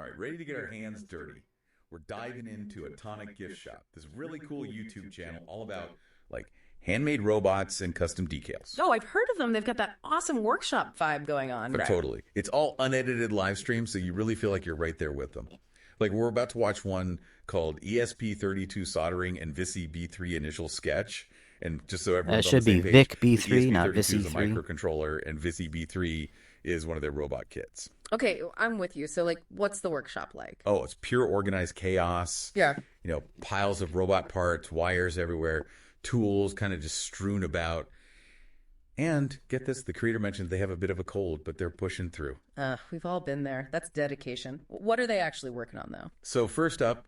right, ready to get our hands dirty. We're diving into Atomic Gift Shop, this really cool YouTube channel all about like handmade robots and custom decals. Oh, I've heard of them. They've got that awesome workshop vibe going on. But totally. It's all unedited live stream, so you really feel like you're right there with them. Like we're about to watch one called ESP32 Soldering and VISI B3 Initial Sketch. And just so everyone's on the same page, VIC B3, not VISI ESP32 is a microcontroller, and VISI B3 is one of their robot kits. Okay, I'm with you. So, like, what's the workshop like? Oh, it's pure organized chaos. Yeah. You know, piles of robot parts, wires everywhere, tools kind of just strewn about. And get this, the creator mentioned they have a bit of a cold, but they're pushing through. We've all been there. That's dedication. What are they actually working on, though? So first up,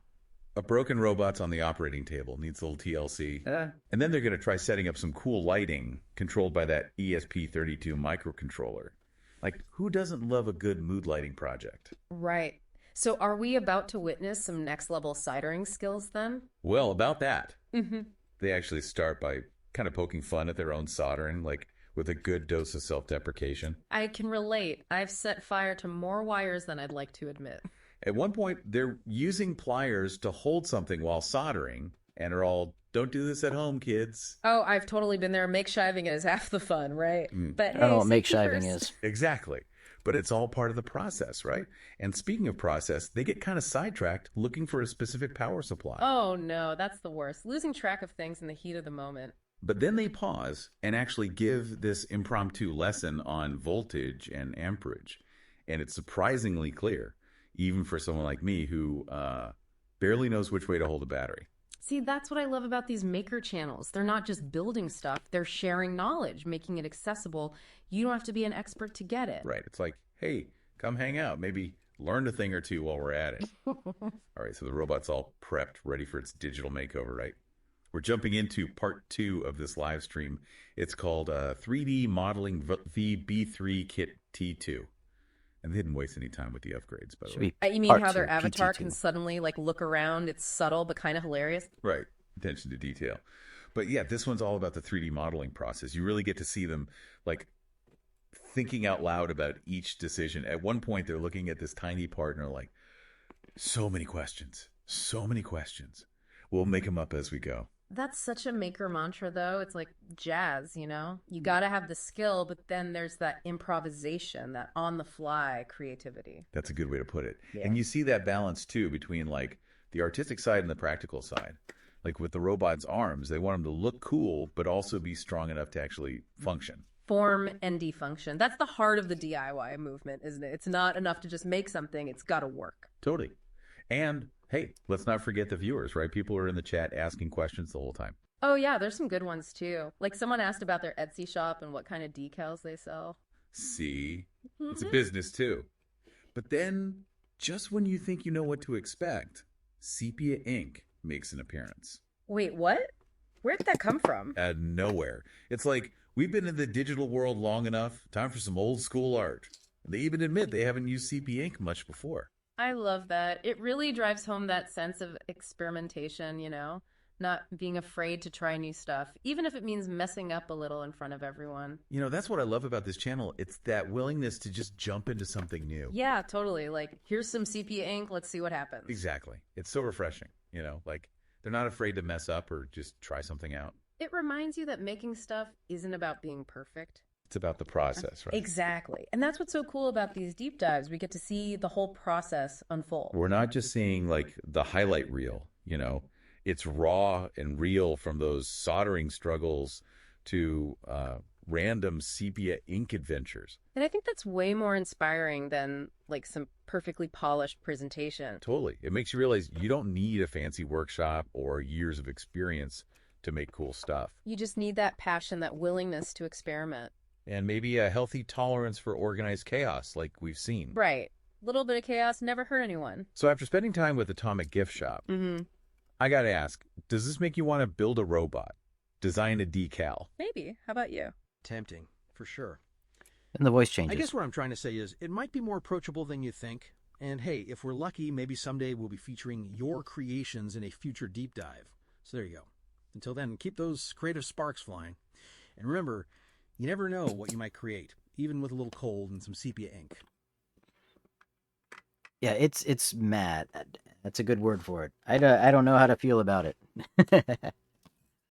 a broken robot's on the operating table, needs a little TLC. And then they're going to try setting up some cool lighting controlled by that ESP32 microcontroller. Like, who doesn't love a good mood lighting project? Right. So are we about to witness some next-level soldering skills, then? Well, about that. They actually start by kind of poking fun at their own soldering, like with a good dose of self-deprecation. I can relate. I've set fire to more wires than I'd like to admit. At one point, they're using pliers to hold something while soldering, and are all, don't do this at home, kids. Oh, I've totally been there. Make-shiving is half the fun, right? But I don't know what hey, make-shiving first. is. Exactly. But it's all part of the process, right? And speaking of process, they get kind of sidetracked looking for a specific power supply. Oh, no, that's the worst. Losing track of things in the heat of the moment. But then they pause and actually give this impromptu lesson on voltage and amperage. And it's surprisingly clear, even for someone like me who barely knows which way to hold a battery. See, that's what I love about these maker channels. They're not just building stuff, they're sharing knowledge, making it accessible. You don't have to be an expert to get it. Right. It's like, hey, come hang out. Maybe learn a thing or two while we're at it. All right, so the robot's all prepped, ready for its digital makeover, right? We're jumping into part 2 of this live stream. It's called 3D Modeling VB3 Kit T2. And they didn't waste any time with the upgrades, by the way. You mean how their avatar can suddenly like look around? It's subtle, but kind of hilarious. Right. Attention to detail. But yeah, this one's all about the 3D modeling process. You really get to see them like thinking out loud about each decision. At one point, they're looking at this tiny part and are like, so many questions. So many questions. We'll make them up as we go. That's such a maker mantra, though. It's like jazz, you know? You got to have the skill, but then there's that improvisation, that on-the-fly creativity. That's a good way to put it. Yeah. And you see that balance, too, between, like, the artistic side and the practical side. Like, with the robot's arms, they want them to look cool, but also be strong enough to actually function. Form and defunction. That's the heart of the DIY movement, isn't it? It's not enough to just make something. It's got to work. Totally. And hey, let's not forget the viewers, right? People are in the chat asking questions the whole time. Oh, yeah, there's some good ones, too. Like someone asked about their Etsy shop and what kind of decals they sell. See? It's a business, too. But then, just when you think you know what to expect, sepia ink makes an appearance. Wait, what? Where did that come from? Out of nowhere. It's like, we've been in the digital world long enough. Time for some old school art. They even admit they haven't used sepia ink much before. I love that. It really drives home that sense of experimentation, you know, not being afraid to try new stuff, even if it means messing up a little in front of everyone. You know, that's what I love about this channel. It's that willingness to just jump into something new. Yeah, totally. Like, here's some sepia ink. Let's see what happens. Exactly. It's so refreshing, you know, like they're not afraid to mess up or just try something out. It reminds you that making stuff isn't about being perfect. It's about the process, right? Exactly. And that's what's so cool about these deep dives. We get to see the whole process unfold. We're not just seeing like the highlight reel, you know, it's raw and real, from those soldering struggles to random sepia ink adventures. And I think that's way more inspiring than like some perfectly polished presentation. Totally. It makes you realize you don't need a fancy workshop or years of experience to make cool stuff. You just need that passion, that willingness to experiment. And maybe a healthy tolerance for organized chaos like we've seen. Right. A little bit of chaos never hurt anyone. So after spending time with Atomic Gift Shop, I got to ask, does this make you want to build a robot, design a decal? Maybe. How about you? Tempting, for sure. And the voice changes. I guess what I'm trying to say is it might be more approachable than you think. And hey, if we're lucky, maybe someday we'll be featuring your creations in a future deep dive. So there you go. Until then, keep those creative sparks flying. And remember, you never know what you might create, even with a little cold and some sepia ink. Yeah, it's mad. That's a good word for it. I don't know how to feel about it.